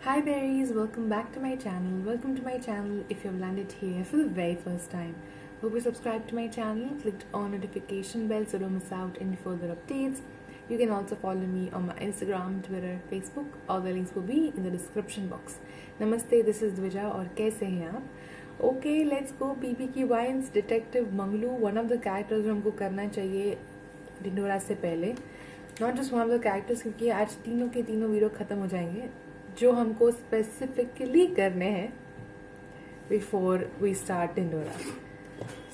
Hi berries, welcome back to my channel. Welcome to my channel if you've landed here for the very first time. Hope you subscribed to my channel, clicked on notification bell so don't miss out any further updates. You can also follow me on my Instagram, Twitter, Facebook. All the links will be in the description box. Namaste, this is Dvija और कैसे हैं आप? Okay, let's go. PPK Wines, Detective Manglu, one of the characters जो हमको करना चाहिए ढिंढोरा से पहले. Not just one of the characters क्योंकि आज तीनों के तीनों वीडियो खत्म हो जाएंगे जो हमको स्पेसिफिकली करने हैं बिफोर वी स्टार्ट ढिंढोरा.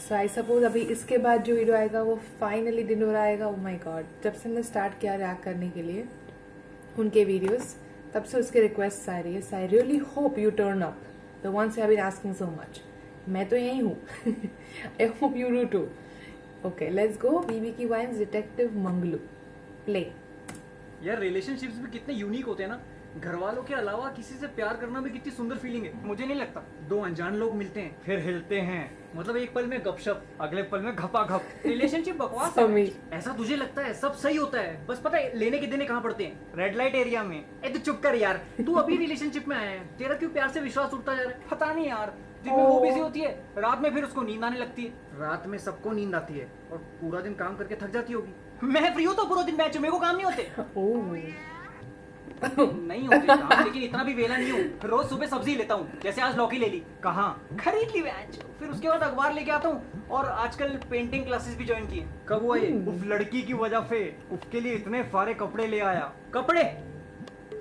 सो आई सपोज अभी इसके बाद जो वीडियो आएगा वो फाइनली ढिंढोरा आएगा. ओ माय गॉड, जब से हमने स्टार्ट किया रिएक्ट करने के लिए उनके वीडियोस तब से उसके रिक्वेस्ट आ रही है. So I really hope you turn up the ones you have been asking so much. मैं तो यही हूँ. I hope you do too. Okay let's go. बीबीकी वाइन्स डिटेक्टिव मंगलू प्ले. यार रिलेशनशिप्स भी कितने यूनिक होते हैं ना. घर वालों के अलावा किसी से प्यार करना भी कितनी सुंदर फीलिंग है. मुझे नहीं लगता दो अनजान लोग मिलते हैं फिर हिलते हैं, मतलब एक पल में गपशप अगले पल में घपाघप. रिलेशनशिप बकवास है. ऐसा तुझे लगता है सब सही होता है, बस पता है लेने के देने कहाँ पड़ते हैं. रेड लाइट एरिया में. ए तू चुप कर यार, तू अभी रिलेशनशिप में आया है, तेरा क्यों प्यार से विश्वास उठता जा रहा है. पता नहीं यार, दिन में वो बिजी होती है, रात में फिर उसको नींद आने लगती है. रात में सबको नींद आती है और पूरा दिन काम करके थक जाती होगी. मैं फ्री हूँ तो पूरा दिन मैच, मेरे को काम नहीं होते. नहीं होते काम, लेकिन इतना भी वेला नहीं हूँ. रोज सुबह सब्जी लेता हूँ, जैसे आज लौकी ले ली. कहाँ खरीद ली मैच. फिर उसके बाद अखबार लेके आता हूँ और आजकल पेंटिंग क्लासेस भी ज्वाइन किए. कब हुआ ये? उस लड़की की वजह से उसके लिए इतने सारे कपड़े ले आया. कपड़े?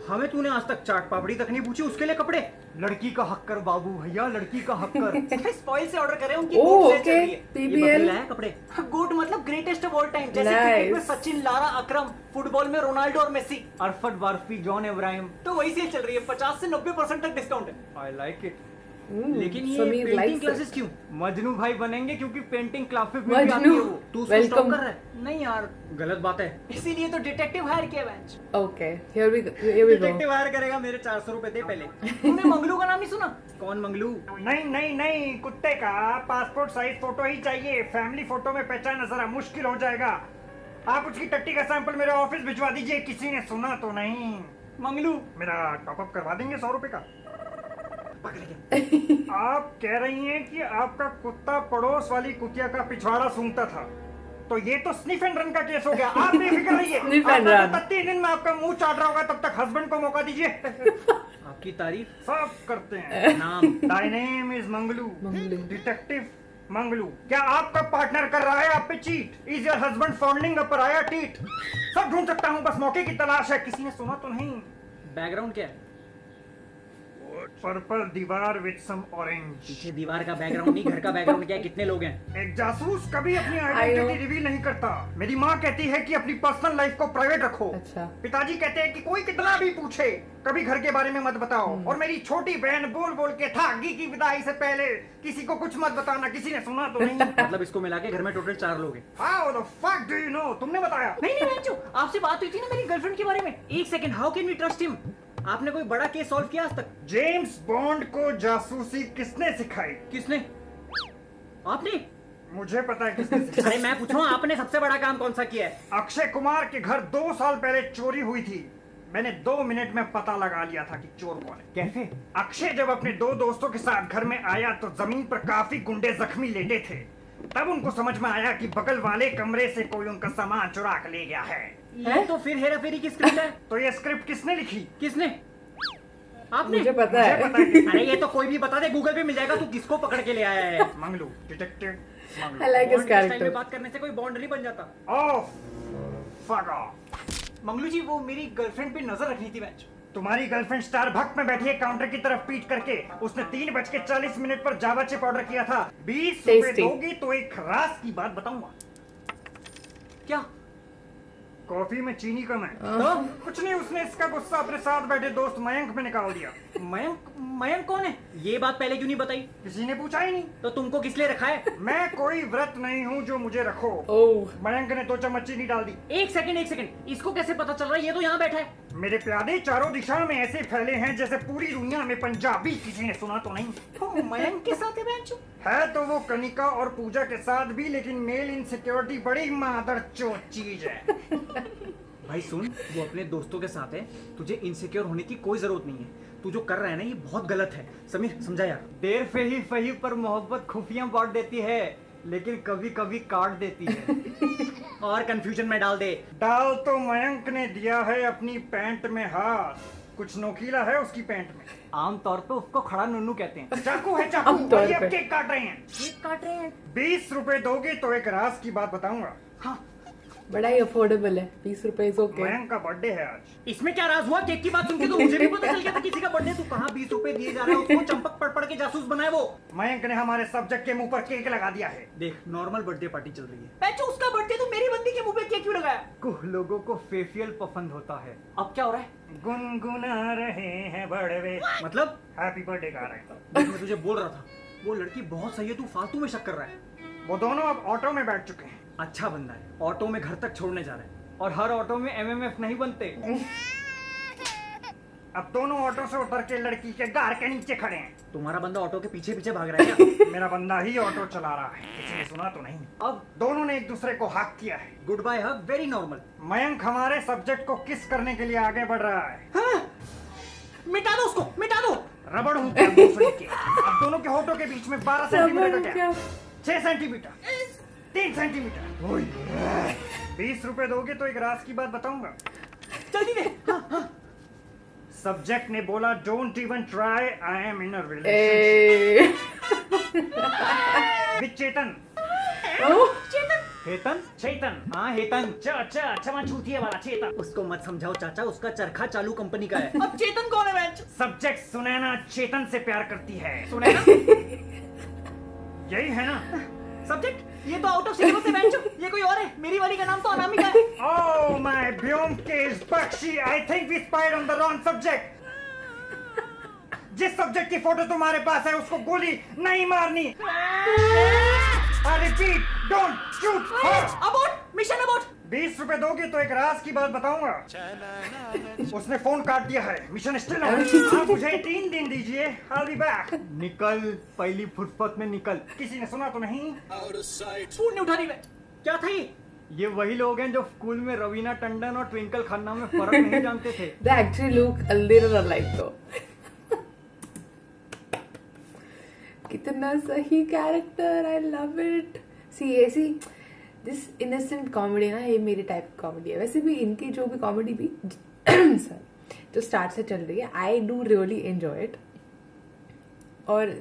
हमें तूने आज तक चाट पापड़ी तक नहीं पूछी, उसके लिए कपड़े. लड़की का हक कर बाबू भैया, लड़की का हक कर. स्पॉइल से ऑर्डर करे, उनकी गोट सेल चल रही है. ये बदला है कपड़े. गोट मतलब ग्रेटेस्ट ऑफ ऑल टाइम. जैसे क्रिकेट में सचिन, लारा, अकरम, फुटबॉल में रोनाल्डो और मेसी, अरफत वारफी, जॉन इब्राहिम. तो वही सेल चल रही है. 50 से 90% तक डिस्काउंट है. I like it. लेकिन ये पेंटिंग क्लासेस क्यों? मजनू भाई बनेंगे क्योंकि पेंटिंग क्लासेस में भी आती है वो. तू उसको स्टॉप कर रहा है? नहीं यार गलत बात है, इसीलिए तो डिटेक्टिव हायर किया बेंच. Okay here we go. Detective hire करेगा. मेरे 400 रुपए दे पहले. तूने मंगलू का नाम नहीं सुना? कौन मंगलू? नहीं नहीं नहीं, कुत्ते का. पासपोर्ट साइज फोटो ही चाहिए. फैमिली फोटो में पहचानना जरा मुश्किल हो जाएगा. आप उसकी टट्टी का सैंपल मेरे ऑफिस भिजवा दीजिए. किसी ने सुना तो नहीं? मंगलू मेरा टॉपअप करवा देंगे 100 रुपए का. आप कह रही हैं कि आपका कुत्ता पड़ोस वाली कुतिया का पिछवाड़ा सूंघता था, तो ये तो स्निफ एंड रन का केस हो गया. आप बेफिक्र रहिए. 3 दिन में आपका मुंह चाट रहा होगा, तब तक हस्बैंड को मौका दीजिए. आपकी तारीफ सब करते हैं. नाम? My name is Manglu, detective Manglu. क्या आपका पार्टनर कर रहा है आप पे चीट? इज योर हस्बैंड फॉन्डिंग अ पराया टीट? सब ढूंढ सकता हूँ, बस मौके की तलाश है. किसी ने सुना तो नहीं? बैकग्राउंड क्या है? पर्पल दीवार विद सम ऑरेंज. पीछे दीवार का बैकग्राउंड नहीं, घर का बैकग्राउंड क्या है? कितने लोग हैं? एक जासूस कभी अपनी आइडेंटिटी रिवील नहीं करता. मेरी माँ कहती है कि अपनी पर्सनल लाइफ को प्राइवेट रखो. अच्छा. पिताजी कहते हैं कि कोई कितना भी पूछे कभी घर के बारे में मत बताओ. और मेरी छोटी बहन बोल बोल के थागी की विदाई से पहले किसी को कुछ मत बताना. किसी ने सुना तो नहीं? मतलब इसको मिला के घर में टोटल 4 लोग हैं. How the fuck do you know? तुमने बताया? नहीं नहीं, आपसे बात हुई थी ना मेरी गर्लफ्रेंड के बारे में. एक second, how can we trust him? आपने कोई बड़ा केस सॉल्व किया आज तक? जेम्स बॉन्ड को जासूसी किसने सिखाई? किसने? आपने? मुझे पता है किसने सिखाई. अरे मैं पूछ रहा हूँ, आपने सबसे बड़ा काम कौन सा किया है? अक्षय कुमार के घर 2 साल पहले चोरी हुई थी. मैंने 2 मिनट में पता लगा लिया था कि चोर कौन है. कैसे? अक्षय जब अपने 2 दोस्तों के साथ घर में आया तो जमीन पर काफी गुंडे जख्मी लेटे थे. तब उनको समझ में आया कि बगल वाले कमरे से कोई उनका सामान चुरा कर ले गया है. ये तो फिर हेरा फेरी की स्क्रिप्ट है. तो ये स्क्रिप्ट किसने लिखी? किसने? आपने? मुझे पता है. अरे ये तो कोई भी बता दे, गूगल पे मिल जाएगा. तू किसको पकड़ के ले आया है? Manglu, detective Manglu. I like his character. बात करने से कोई बॉन्ड नहीं बन जाता. Oh fuck off. Manglu ji वो मेरी गर्लफ्रेंड पे नजर रखनी थी. मैच तुम्हारी गर्लफ्रेंड स्टारबक्स में बैठी है काउंटर की तरफ पीट करके. उसने 3:40 पर जावा चिप ऑर्डर किया था. 20 रुपए दोगी तो एक राज की बात बताऊंगा. क्या? कॉफी में चीनी कम है. तो कुछ नहीं, उसने इसका गुस्सा अपने साथ बैठे दोस्त मयंक में निकाल दिया. मयंक? मयंक कौन है? ये बात पहले क्यों नहीं बताई? किसी ने पूछा ही नहीं. तो तुमको किस लिए रखा है? मैं कोई व्रत नहीं हूँ जो मुझे रखो. मयंक ने 2 चम्मच चीनी डाल दी. एक सेकंड, इसको कैसे पता चल रहा है? ये तो यहाँ बैठा है. मेरे प्यादे चारों दिशा में ऐसे फैले हैं जैसे पूरी दुनिया में पंजाबी. किसी ने सुना तो नहीं? तो मयंक के साथ है तो वो कनिका और पूजा के साथ भी, लेकिन मेल इनसिक्योरिटी बड़ी मादर चोट चीज है. भाई सुन, वो अपने दोस्तों के साथ है, तुझे इनसिक्योर होने की कोई जरूरत नहीं है। तू जो कर रहा है ना ये बहुत गलत है। समीर समझा यार। देर पे ही सही पर मोहब्बत खुफिया बांट देती है, लेकिन कभी कभी काट देती है। और कंफ्यूजन में डाल दे। डाल तो मयंक ने दिया है अपनी पैंट में हाथ, कुछ नोकीला है उसकी पैंट में। आमतौर पे उसको खड़ा नुन्नू कहते हैं। चाकू है चाकू। और ये अब केक काट रहे हैं। केक काट रहे हैं। 20 रुपए दोगे तो एक राज की बात बताऊंगा। हाँ बड़ा ही अफोर्डेबल है, 20 रुपए ओके। मयंक का बर्थडे है आज। इसमें क्या राज हुआ? केक की बात सुन के तो मुझे भी पता चल गया था किसी का बर्थडे। तू कहाँ 20 रुपए दिए जा रहा है उसको? चंपक पढ़ पढ़ के जासूस बनाए वो। मयंक ने हमारे सब्जेक्ट के मुंह पर केक लगा दिया है। देख नॉर्मल बर्थडे पार्टी चल रही है। पैचो उसका बर्थडे तो मेरी बंदी के मुंह पे केक क्यों लगाया? कुछ लोगों को फेशियल पसंद होता है। अब क्या हो रहा है? गुनगुना रहे हैं बड़वे, मतलब हैप्पी बर्थडे गा रहे हैं। मैं तुझे बोल रहा था वो लड़की बहुत सही है, तू फालतू में शक कर रहा है। वो दोनों अब ऑटो में बैठ चुके हैं। अच्छा बंदा है, ऑटो में घर तक छोड़ने जा रहे हैं। और हर ऑटो में एमएमएफ नहीं बनते। अब दोनों ऑटो से उतर के लड़की के गार के नीचे खड़े हैं। तुम्हारा बंदा ऑटो के पीछे पीछे भाग रहा है क्या? मेरा बंदा ही ऑटो चला रहा है, किसी ने सुना तो नहीं। अब दोनों ने एक दूसरे को हक किया है। गुड बाय हक, वेरी नॉर्मल। मयंक हमारे सब्जेक्ट को किस करने के लिए आगे बढ़ रहा है। हाँ? मिटा दो उसको, मिटा दो। रबड़ हूँ क्या दूसरे के? अब दोनों के होठों के बीच में 12 सेंटीमीटर का क्या? 6 सेंटीमीटर, 3 सेंटीमीटर। 20 रुपए दोगे तो एक राज की बात बताऊंगा। जल्दी दे। हाँ, हाँ। सब्जेक्ट ने बोला don't even try, I am in a relationship with Chetan. Chetan? Hetan? Chetan. हाँ हेतन। अच्छा छूतिए वाला चेतन। उसको मत समझाओ चाचा, उसका चरखा चालू कंपनी का है। अब चेतन कौन है बेंच? सब्जेक्ट सुनैना चेतन से प्यार करती है। सुनैना? यही है ना सब्जेक्ट? ये तो आउट ऑफ सिलेबस है बेंचो। ये कोई और है। मेरी वाली का नाम तो अनामिका है। Oh my Byomkesh Bakshi, I think we spied on the wrong subject. जिस सब्जेक्ट की फोटो तुम्हारे पास है उसको गोली नहीं मारनी। I repeat, don't shoot her. Abort, mission abort. 20 रुपए दोगे तो एक राज की बात बताऊंगा। उसने फोन काट दिया है, मिशन स्टिल ऑन। आप मुझे 3 दिन दीजिए, आई विल बी बैक। निकल, पहली फुटपाथ में निकल। किसी ने सुना तो नहीं? फोन नहीं उठा रही मैं। क्या था ये वही लोग हैं जो स्कूल में रवीना टंडन और ट्विंकल खन्ना में फर्क नहीं जानते थे। They actually look a little alike though. कितना सही character, I love it. See this innocent comedy ना, ये मेरे टाइप की कॉमेडी है। वैसे भी इनकी जो भी कॉमेडी भी सॉरी जो स्टार्ट से चल रही है, I do really enjoy it. और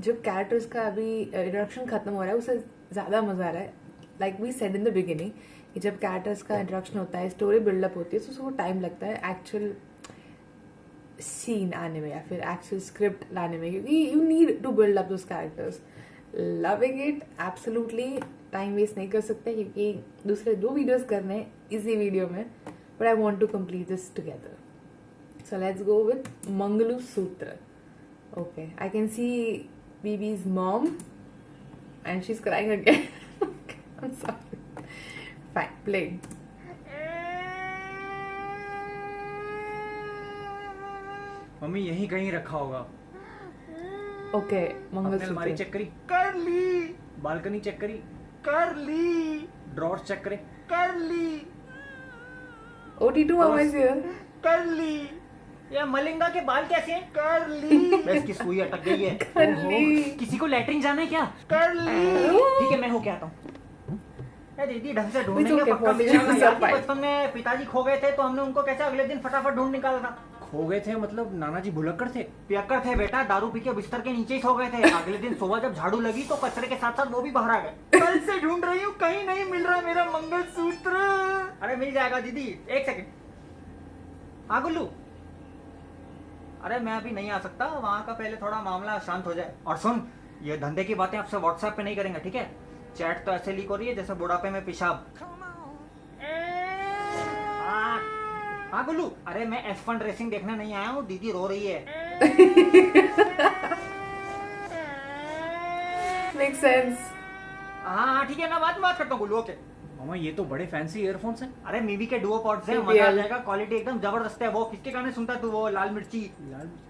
जब कैरेक्टर्स का अभी इंट्रोडक्शन खत्म हो रहा है उससे ज़्यादा मज़ा आ रहा है। Like we said in the beginning कि जब कैरेक्टर्स का इंट्रोडक्शन होता है, स्टोरी बिल्डअप होती है, तो उसको टाइम लगता है एक्चुअल सीन आने में या फिर एक्चुअल स्क्रिप्ट लाने में, क्योंकि you need to build up those characters. Loving it absolutely. Time waste नहीं कर सकते क्योंकि दूसरे 2 वीडियोस करने हैं इसी वीडियो में, but I want to complete this together. So let's go with Manglu सूत्र। Okay, I can see BB's mom and she's crying again. I'm sorry. Fine, play. मम्मी यहीं कहीं रखा होगा। ओके, मंगलसूत्र। अलमारी चेक करी? कर ली। बालकनी चेक करी? कर ली। ड्रॉर्स चेक करे? कर ली। OT2 mama is here. कर ली। ये मलिंगा के बाल कैसे हैं? कर ली। बस की सुई अटक गई है। कर ली। किसी को लैट्रिन जाना है क्या? कर ली। ठीक है मैं होके आता हूँ। दीदी ढंग से ढूंढेंगे पक्का मिलेगा। बचपन में पिताजी खो गए थे तो हमने उनको कैसे अगले दिन फटाफट ढूंढ निकाला था। खो गए थे मतलब नाना जी भुलक्कड़ थे? पियक्कड़ थे बेटा, दारू पी के बिस्तर के नीचे ही सो गए थे। अगले दिन सुबह जब झाड़ू लगी तो कचरे के साथ साथ वो भी बाहर आ गए। कल से ढूंढ रही हूँ, कहीं नहीं मिल रहा मेरा मंगलसूत्र। अरे मिल जाएगा दीदी, 1 सेकंड। हाँ गुल्लू, अरे मैं अभी नहीं आ सकता, वहाँ का पहले थोड़ा मामला शांत हो जाए। और सुन, ये धंधे की बातें आपसे व्हाट्सएप पे नहीं करेंगे, ठीक है? चैट तो ऐसे लीक हो रही है जैसे बुढ़ापे में पेशाब। हाँ गुल्लू, अरे मैं F1 रेसिंग देखने नहीं आया हूँ, दीदी रो रही है। Makes sense. हाँ ठीक है, मैं बात करता हूँ गुल्लू। ओके मामा ये तो बड़े फैंसी ईयरफोन्स हैं। अरे मीवी के डुओ पॉड्स हैं, मजा आ जाएगा, क्वालिटी एकदम जबरदस्त है। वो किसके गाने सुनता है तू? वो लाल मिर्ची,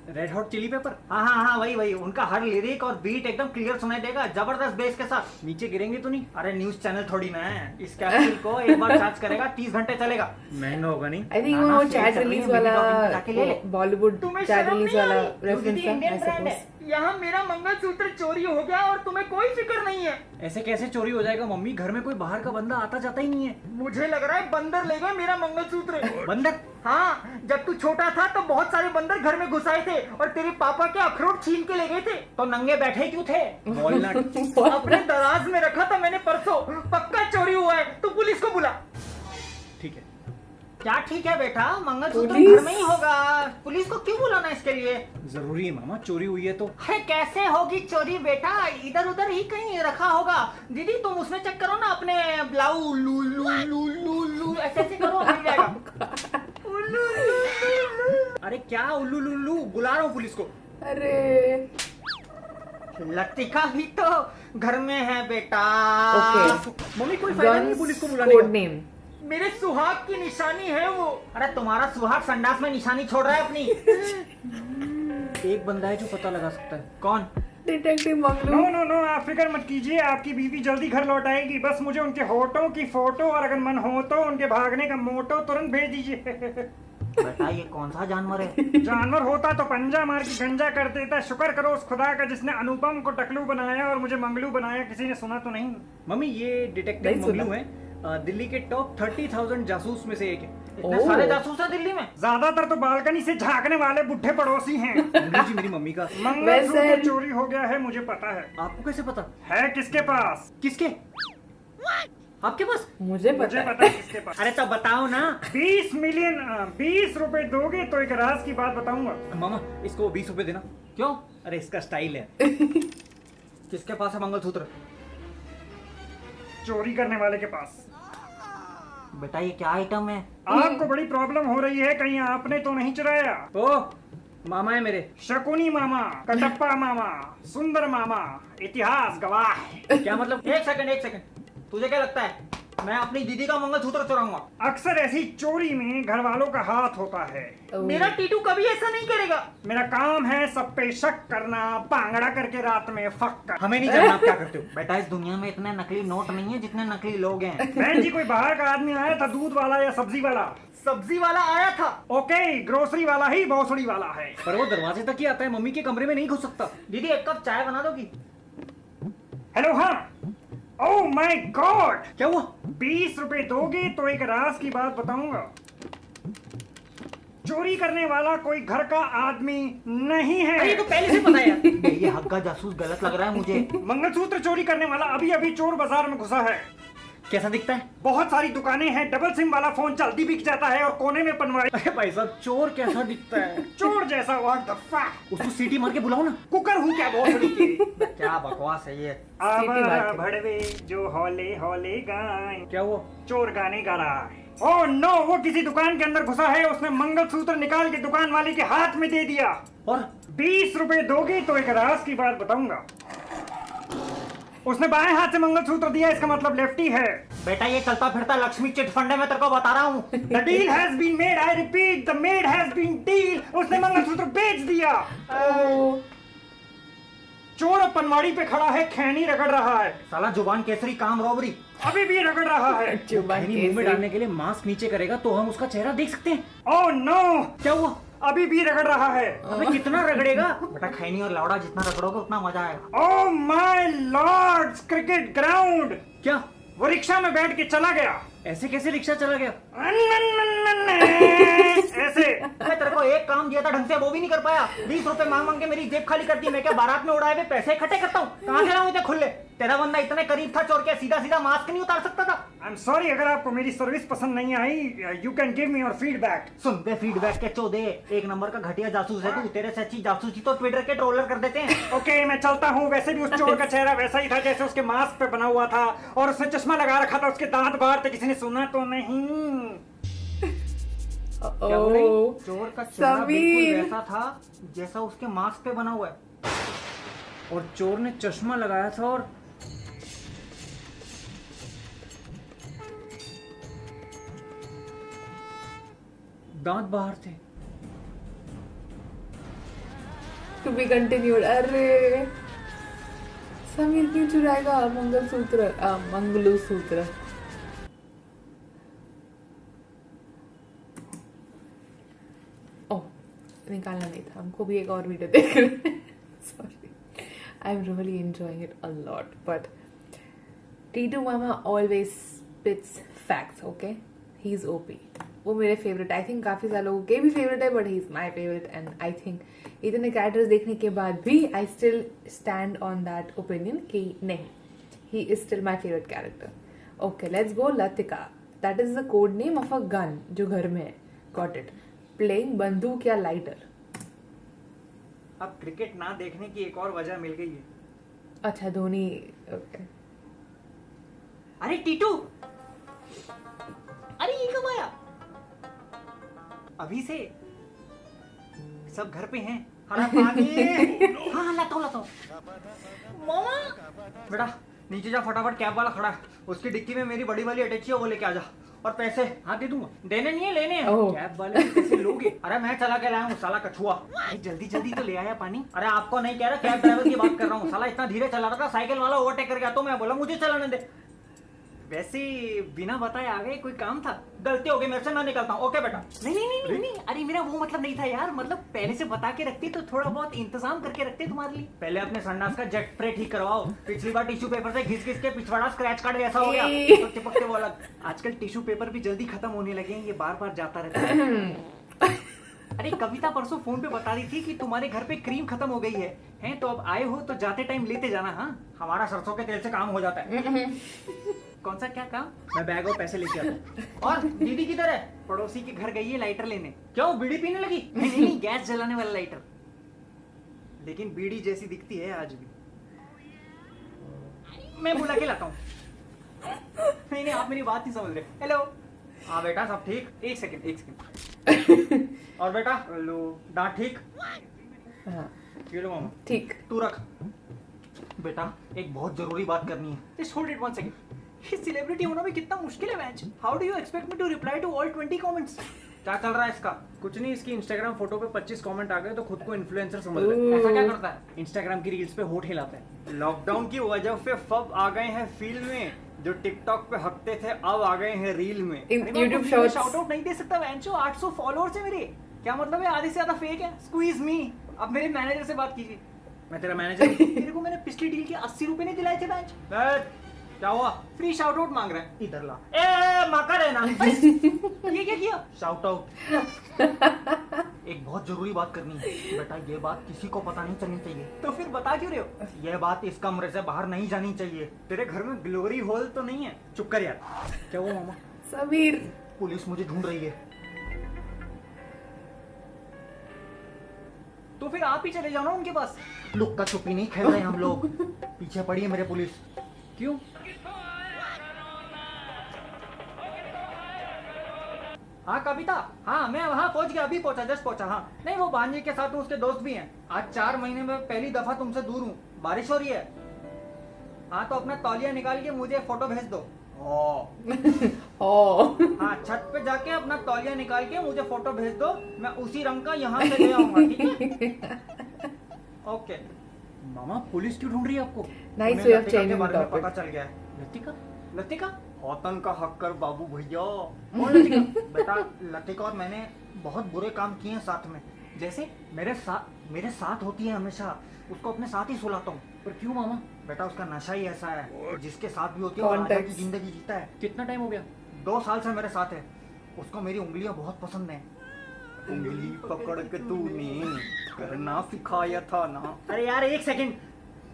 रेड हॉट चिली पेपर। हाँ हाँ हाँ, वही उनका हर लिरिक और बीट एकदम क्लियर सुनाई देगा, जबरदस्त बेस के साथ। नीचे गिरेंगे तो नहीं? अरे न्यूज चैनल थोड़ी ना है, इस कैप्सूल को एक बार चार्ज करेगा 30 घंटे चलेगा। महंगा होगा नहीं? आई थिंक वो चैट रिलीज वाला बॉलीवुड चैट रिलीज वाला रेफरेंस है। यहाँ मेरा मंगलसूत्र चोरी हो गया और तुम्हें कोई फिक्र नहीं है। ऐसे कैसे चोरी हो जाएगा मम्मी? घर में कोई बाहर का बंदा आता जाता ही नहीं है। मुझे लग रहा है बंदर ले गए मेरा मंगलसूत्र। बंदर? हाँ, जब तू छोटा था तो बहुत सारे बंदर घर में घुस आए थे और तेरे पापा के अखरोट छीन के ले गए थे। तो नंगे बैठे क्यों थे? वॉलनट अपने दराज में रखा था मैंने परसों, पक्का चोरी हुआ है, तो पुलिस को बुला। ठीक है। क्या ठीक है बेटा, मंगलसूत्र घर में ही होगा, पुलिस को क्यों बुलाना इसके लिए? जरूरी है मामा, चोरी हुई है तो। अरे कैसे होगी चोरी बेटा, इधर उधर ही कहीं रखा होगा। दीदी तुम उसमें चेक करो ना अपने ब्लाउ लू लू लू लू लू ऐसे करो, मिल जाएगा। अरे क्या उल्लू लुल्लू, बुला रहा हूँ पुलिस को। अरे लतिका भी तो घर में है बेटा। मम्मी कोई फायदा नहीं पुलिस को बुलाने का। नेम मेरे सुहाग की निशानी है वो। अरे तुम्हारा सुहाग संडास में निशानी छोड़ रहा है अपनी। एक बंदा है जो पता लगा सकता है। कौन? डिटेक्टिव मंगलू। नो, आप फिक्र मत कीजिए, आपकी बीवी जल्दी घर लौट आएगी। बस मुझे उनके होठों की फोटो और अगर मन हो तो उनके भागने का मोटो तुरंत भेज दीजिए। बेटा ये कौन सा जानवर है? जानवर होता तो पंजा मार के गंजा कर देता। शुक्र करो उस खुदा का जिसने अनुपम को टकलू बनाया और मुझे मंगलू बनाया। किसी ने सुना तो नहीं? मम्मी ये डिटेक्टिव मंगलू है, दिल्ली के टॉप 30,000 जासूस में से एक है। इतने सारे जासूस हैं दिल्ली में? ज्यादातर तो बालकनी से झांकने वाले बुढ़े पड़ोसी हैं। जी मेरी मम्मी का मंगलसूत्र चोरी हो गया है, मुझे पता है। आपको कैसे पता है किसके पास? किसके? आपके पास? मुझे पता है किसके पास। अरे तो बताओ ना। 20 मिलियन 20 रुपए दोगे तो एक राज की बात बताऊंगा। मामा इसको 20 रुपए देना। क्यों? अरे इसका स्टाइल है। किसके पास है मंगलसूत्र? चोरी करने वाले के पास। बेटा ये क्या आइटम है? आपको बड़ी प्रॉब्लम हो रही है, कहीं आपने तो नहीं चुराया? ओ मामा है मेरे। शकुनी मामा, कटप्पा मामा, सुंदर मामा, इतिहास गवाह। क्या मतलब? एक सेकंड, तुझे क्या लगता है मैं अपनी दीदी का मंगलसूत्र चुराऊंगा? अक्सर ऐसी चोरी में घर वालों का हाथ होता है। मेरा टीटू कभी ऐसा नहीं करेगा। मेरा काम है सब पे शक करना, पांगड़ा करके रात में फक कर। हमें नहीं जानना आप क्या करते हो। बेटा इस दुनिया में इतने नकली नोट नहीं है जितने नकली लोग हैं। बहन जी कोई बाहर का आदमी आया था, दूध वाला या सब्जी वाला? सब्जी वाला आया था। ओके, ग्रोसरी वाला ही भोसड़ी वाला है। पर वो दरवाजे तक ही आता है, मम्मी के कमरे में नहीं घुस सकता। दीदी एक कप चाय बना दोगी? हेलो, हाँ। ओह माय गॉड, क्या हुआ? 20 रुपए दोगे तो एक राज की बात बताऊंगा। चोरी करने वाला कोई घर का आदमी नहीं है। ये तो पहले से पता है। ये हक्का जासूस गलत लग रहा है मुझे। मंगलसूत्र चोरी करने वाला अभी अभी चोर बाजार में घुसा है। कैसा दिखता है? बहुत सारी दुकानें हैं, डबल सिम वाला फोन जल्दी बिक जाता है और कोने में पनवाड़ी। अरे भाई साहब चोर कैसा दिखता है? चोर जैसा। What the fuck? उसको सीटी मार के बुलाओ ना। कुकर हूँ क्या भोसड़ी की? क्या बकवास है ये। आवारा भड़वे जो हौले हौले गाएं। क्या हुआ? चोर गाने गा रहा है। ओह नो, वो किसी दुकान के अंदर घुसा है। उसने मंगलसूत्र निकाल के दुकान वाले के हाथ में दे दिया। और 20 रुपए दोगे तो एक राज की बात बताऊंगा। उसने बाएं हाथ से मंगलसूत्र दिया, इसका मतलब लेफ्टी है। बेटा ये चलता फिरता लक्ष्मी चिट फंड है, मैं तेरे को बता रहा हूँ। The deal has been made, I repeat, the made has been deal। उसने मंगलसूत्र बेच दिया। चोर अब पनवाड़ी पे खड़ा है, खैनी रगड़ रहा है। साला जुबान केसरी काम रॉबरी अभी भी रगड़ रहा है। मुंह में डालने के लिए मास्क नीचे करेगा तो हम उसका चेहरा देख सकते हैं। ओह नो, क्या हुआ? अभी भी रगड़ रहा है। अबे कितना रगड़ेगा? बेटा खैनी और लौड़ा जितना रगड़ोगे उतना मजा आएगा। Oh my Lord's, cricket ground. क्या? वो रिक्शा में बैठ के चला गया। ऐसे कैसे रिक्शा चला गया? ऐसे। मैं तेरे को एक काम दिया था ढंग से वो भी नहीं कर पाया। 20 रुपए मांग मांग के मेरी जेब खाली कर दी। मैं क्या बारात में उड़ाए हुए पैसे इकट्ठे करता हूँ? कहाँ से लाऊं इतने खुले? तेरा बंदा इतने करीब था, चोर के सीधा सीधा मास्क नहीं उतार सकता था। आई एम सॉरी, अगर आपको मेरी सर्विस पसंद नहीं आई, you can give me your feedback. सुन बे फीडबैक के चौदे, एक नंबर का घटिया जासूस है तू। तेरे से अच्छी जासूसी तो ट्विटर के ट्रोलर कर देते हैं। ओके, मैं चलता हूँ। वैसे भी उस चोर का चेहरा वैसा ही था जैसे उसके मास्क पे बना हुआ था, और उसने चश्मा लगा रखा था। उसके दांत बाहर थे, किसी ने सुना तो नहीं। क्या बोल रही? चोर का चेहरा बिल्कुल वैसा था जैसा उसके मास्क पे बना हुआ है। और चोर ने चश्मा लगाया था और दांत बाहर थे। To be continued. अरे समीर क्यों चुराएगा मंगलसूत्र? ओह, निकालना नहीं था, हमको भी एक और वीडियो देख रहे हैं। Sorry, I am really enjoying it a lot, but Titu Mama always spits facts. Okay, he is OP. वो मेरे फेवरेट, आई थिंक काफी सारे लोगों के भी फेवरेट है, but he is my favourite. And I think इतने कैरेक्टर्स देखने के बाद भी I still stand on that opinion कि नहीं, he is still my favourite character. Okay, let's go. Latika, that is the code name of a gun जो घर में है। Got it. प्लेइंग बंदूक या लाइटर। अब क्रिकेट ना देखने की एक और वजह मिल गई है। अच्छा, धोनी। ओके। अरे टीटू, अरे ये कब आया? अभी से सब घर पे हैं। हरा पानी। हाँ, लाता हूँ। मामा बेटा नीचे जा, फटाफट कैब वाला खड़ा है, उसकी डिक्की में मेरी बड़ी वाली अटैची है, वो लेके आ जा। और पैसे हाँ दे दूंगा। देने नहीं है, लेने हैं। कैब वाले पैसे लोगे? अरे मैं चला के लाया हूँ साला कछुआ। जल्दी जल्दी तो ले आया पानी। अरे आपको नहीं कह रहा, कैब ड्राइवर की बात कर रहा हूँ। साला इतना धीरे चला रहा था, साइकिल वाला ओवरटेक कर गया तो मैं बोला मुझे चलाने दे। वैसे बिना बताए आ गए, कोई काम था? गलती हो गई मेरे से, मैं निकलता हूँ। ओके बेटा। नहीं, अरे मेरा वो मतलब नहीं था यार, मतलब पहले से बता के रखती तो थोड़ा बहुत इंतजाम करके रखते तुम्हारे लिए। पहले अपने संडास का जेट स्प्रे ठीक करवाओ। पिछली बार टिश्यू पेपर से घिस घिस के पिछवाड़ा स्क्रैच कार्ड जैसा हो गया, तो चिपकते वो अलग। आजकल टिश्यू पेपर भी जल्दी खत्म होने लगे हैं, ये बार बार जाता रहता है। अरे कविता परसों फोन पे बता रही थी कि तुम्हारे घर पे क्रीम खत्म हो गई है तो अब आए हो तो जाते टाइम लेते जाना। हाँ, हमारा सरसों के तेल से काम हो जाता है। कौन सा क्या काम? मैं बैग और पैसे लेके आता हूँ। और दीदी किधर है? पड़ोसी के घर गई है लाइटर लेने। क्यों, बीड़ी पीने लगी? नहीं, गैस जलाने वाला लाइटर। लेकिन बीड़ी जैसी दिखती है आज भी। मैं बुला के लाता हूँ। नहीं, आप मेरी बात नहीं समझ रहे। हेलो। हाँ बेटा, सब ठीक? एक सेकंड। और बेटा लो, दांत ठीक? हाँ, ये लो मामा। ठीक। तू रख। बेटा एक बहुत जरूरी बात करनी है। Just hold it 1 second. Celebrity होना भी कितना मुश्किल है मैच। How do you expect me to reply to all 20 comments? क्या चल रहा है इसका? कुछ नहीं, इसकी इंस्टाग्राम फोटो पे 25 कमेंट आ गए तो खुद को इन्फ्लुएंसर समझ रहे। ऐसा क्या करता है? इंस्टाग्राम की रील्स पे होठ हिलाता है। लॉकडाउन की वजह से सब आ गए हैं फील्ड में, जो टिकटॉक पे हकते थे अब आ गए हैं रील में। YouTube shorts. शाउट आउट नहीं दे सकता वेंचो, 800 फॉलोअर्स है मेरे। क्या मतलब है? आधे से ज्यादा फेक है। स्क्वीज मी। अब मेरे मैनेजर से बात कीजिए। मैं तेरा मैनेजर हूं। तेरे को मैंने पिछली डील के 80 रुपए नहीं दिलाए थे बेंच। क्या हुआ? फ्री शाउट आउट मांग रहा है। इधर ला। ए मकर है ना। ये क्या किया? Shout out. एक बहुत जरूरी बात करनी है बेटा, ये बात किसी को पता नहीं चलनी चाहिए। तो फिर बता क्यों रहे हो? ये बात इस कमरे से बाहर नहीं जानी चाहिए। तेरे घर में ग्लोरी होल तो नहीं है? चुप कर यार। क्या हुआ मामा? समीर, पुलिस मुझे ढूंढ रही है। तो फिर आप ही चले जाओ ना उनके पास। लुक्का छुपी नहीं खेल रहे हम लोग। पीछे पड़ी है मेरे पुलिस। क्यों? हाँ कविता, हाँ मैं वहाँ पहुँच गया, अभी पहुँचा, जस्ट पहुँचा। हाँ नहीं, वो भांजे के साथ उसके दोस्त भी हैं। आज 4 महीने में पहली दफा तुमसे दूर हूँ। बारिश हो रही है। हाँ तो अपना तौलिया निकाल के मुझे फोटो भेज दो। हाँ, छत पे जाके अपना तौलिया निकाल के मुझे फोटो भेज दो, मैं उसी रंग का यहाँ से ले आऊंगा, ठीक है? ओके। मामा पुलिस क्यों ढूंढ रही है आपको? नाइस वे ऑफ चेंजिंग बारे में पता चल गया है। लतिका? लतिका? हौतन का हक्कर बाबू भैया। कौन लतिका? बेटा लतिका और मैंने बहुत बुरे काम किए हैं साथ में। जैसे? मेरे साथ होती है हमेशा, उसको अपने साथ ही सुलाता हूँ। पर क्यों मामा? बेटा उसका नशा ही ऐसा है, जिसके साथ भी होती है वो आजादी की जिंदगी जीता है। कितना टाइम हो गया? 2 साल से मेरे साथ है। उसको मेरी उंगलियां बहुत पसंद है। उंगली पकड़ के तूने करना सिखाया था ना। अरे यार 1 सेकंड,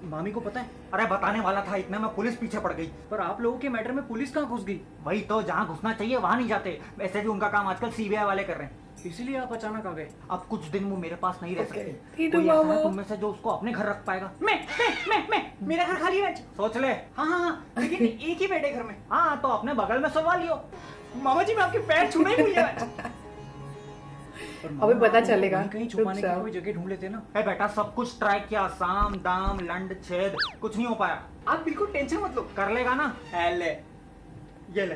मामी को पता है? अरे बताने वाला था, इतने में पुलिस पीछे पड़ गई। पर आप लोगों के मैटर में पुलिस कहाँ घुस गई? वही तो, जहाँ घुसना चाहिए वहाँ नहीं जाते। वैसे भी उनका काम आजकल सीबीआई वाले कर रहे हैं, इसीलिए आप अचानक आ गए। अब कुछ दिन वो मेरे पास नहीं रह सकती। कोई ऐसा है तुम में से जो उसको अपने घर रख पाएगा? मैं मेरा घर खाली है। सोच ले। हाँ, लेकिन एक ही बेटे घर में। हाँ तो अपने बगल में सवाल लियो। मामा जी मैं आपके पैर छूना ही भूल गया। अभी पता चलेगा। कहीं छुपाने की कोई जगह ढूंढ लेते ना। है बेटा, सब कुछ ट्राई किया, साम दाम लंड छेद, कुछ नहीं हो पाया। आप बिल्कुल टेंशन मत लो, कर लेगा ना। ले ये ले।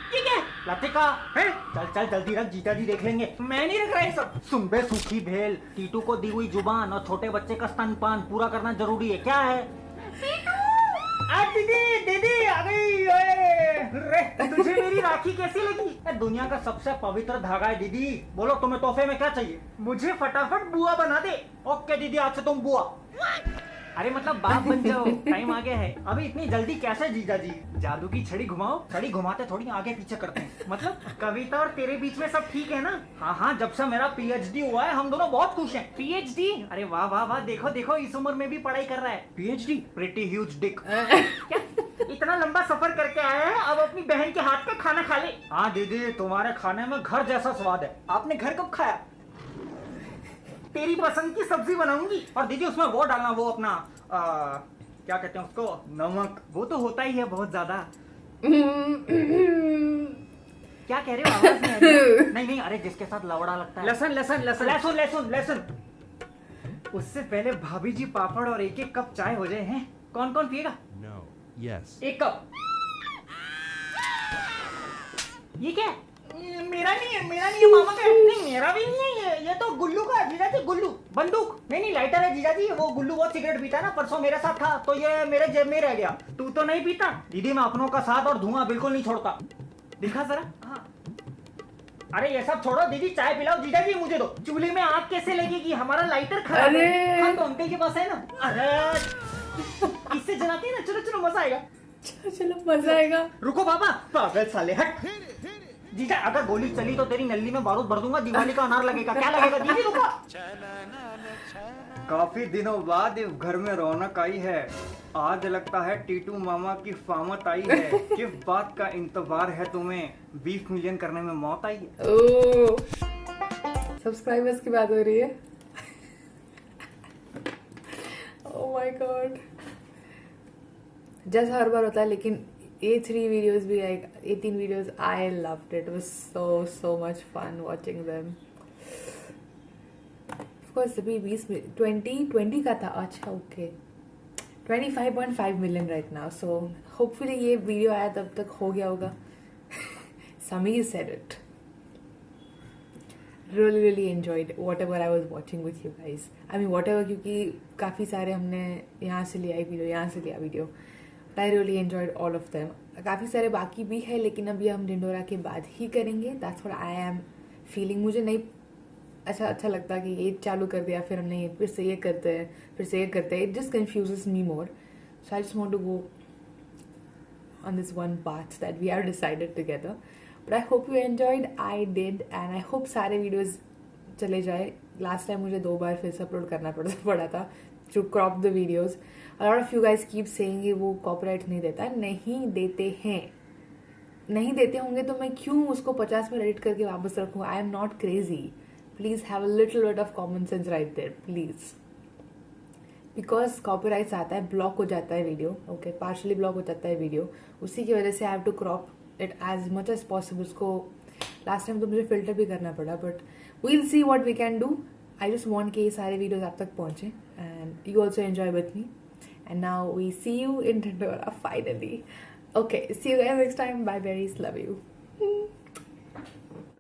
ये क्या? लतिका है, चल चल जल्दी रख, जीजा जी देख लेंगे। मैं नहीं रख रहा ये सब। सुन बे सूखी भेल, टीटू को दी हुई जुबान और छोटे बच्चे का स्तनपान पूरा करना जरूरी है, क्या है? दीदी दीदी आ गई। रे तुझे मेरी राखी कैसी लगी? दुनिया का सबसे पवित्र धागा है दीदी। बोलो तुम्हें तोहफे में क्या चाहिए? मुझे फटाफट बुआ बना दे। ओके दीदी, आज से तुम बुआ। अरे मतलब बाप बन जाओ, टाइम आ गया है। अभी इतनी जल्दी कैसे जीजा जी? जादू की छड़ी घुमाओ। छड़ी घुमाते थोड़ी आगे पीछे करते हैं। मतलब कविता और तेरे बीच में सब ठीक है ना? हाँ हाँ, जब से मेरा पीएचडी हुआ है हम दोनों बहुत खुश हैं। पीएचडी? अरे वाह वाह वाह, देखो देखो इस उम्र में भी पढ़ाई कर रहा है। PhD, pretty huge Dick. क्या इतना लंबा सफर करके आया है, अब अपनी बहन के हाथ का खाना खा ले। हाँ दीदी, तुम्हारे खाने में घर जैसा स्वाद है। आपने घर कब खाया? तेरी पसंद की सब्जी बनाऊंगी। और दीदी उसमें वो डालना, वो अपना क्या कहते हैं उसको, नमक। वो तो होता ही है बहुत ज्यादा। क्या कह रहे हो? आवाज नहीं आ रही। नहीं नहीं, अरे जिसके साथ लवड़ा लगता है। लहसुन लहसुन लहसुन लहसुन लहसुन लहसुन। उससे पहले भाभी जी पापड़ और एक एक कप चाय हो जाए। हैं कौन कौन पिएगा? No. Yes. एक कप। ये क्या है? मेरा नहीं है, मेरा नहीं है, मामा का है। नहीं मेरा भी नहीं है, ये तो गुल्लू का है जीजा जी। गुल्लू बंदूक? नहीं नहीं, लाइटर है जीजा जी। वो गुल्लू बहुत सिगरेट पीता है ना, परसों मेरे साथ था तो ये मेरे जेब में रह गया। तू तो नहीं पीता? दीदी मैं अपनों का साथ और धुआं बिल्कुल नहीं छोड़ता। दिखा जरा। हाँ अरे ये सब छोड़ो, दीदी चाय पिलाओ। जीजा जी मुझे दो। चूल्हे में आग कैसे लगेगी? हमारा लाइटर खराब है। हाँ तो अंकल के पास है ना। अरे इससे जलाते हैं ना। चलो चलो, मजा आएगा। चलो मजा आएगा। रुको बाबा, पागल साले, हट। जीजा अगर गोली चली तो तेरी नल्ली में बारूद भर दूंगा, दिवाली का अनार लगेगा। क्या लगेगा दीदी? रुको। काफी दिनों बाद इस घर में रौनक आई है। आज लगता है टीटू मामा की फामत आई है। किस बात का इंतजार है तुम्हें? 20 मिलियन करने में मौत आई है। ओह, सब्सक्राइबर्स की बात हो रही है। ओह माय गॉड, जैसा हर बार होता है, लेकिन ये 3 वीडियोस भी, ये 3 videos I loved it. Was so much fun watching them. Of course अभी 20 का था। अच्छा okay, 25.5 million right now. So hopefully ये वीडियो आया तब तक हो गया होगा। Sameer said it. really enjoyed whatever I was watching with you guys. I mean whatever, क्योंकि काफ़ी सारे हमने यहाँ से लिया वीडियो, यहाँ से लिया video. But I really enjoyed all of them. काफ़ी सारे बाकी भी है, लेकिन अभी हम ढिंडोरा के बाद ही करेंगे। That's what I am feeling. मुझे नहीं अच्छा लगता कि ये चालू कर दिया, फिर हमने फिर से ये करते हैं, फिर से ये करते हैं. It just confuses me more. So I just want to go on this one path that we have decided together. But I hope you enjoyed. I did, and I hope सारे videos चले जाए. Last time मुझे 2 बार फिर से upload करना पड़ा था to crop the videos. A lot of you guys keep saying कि वो copyright नहीं देता. नहीं देते हैं. नहीं देते होंगे तो मैं क्यों उसको 50 में एडिट करके वापस रखूँ? I am not crazy. Please have a little bit of common sense right there, please. Because copyrights आता है, ब्लॉक हो जाता है वीडियो. Okay, partially ब्लॉक हो जाता है वीडियो. उसी की वजह से I have to crop it as much as possible. उसको लास्ट टाइम तो मुझे फिल्टर भी करना पड़ा, but we'll see what we can do. I just want कि ये सारे वीडियोस आप तक पहुँचे and you also enjoy with me. And now we see you in Dhindora finally. Okay, see you guys next time. Bye berries, love you.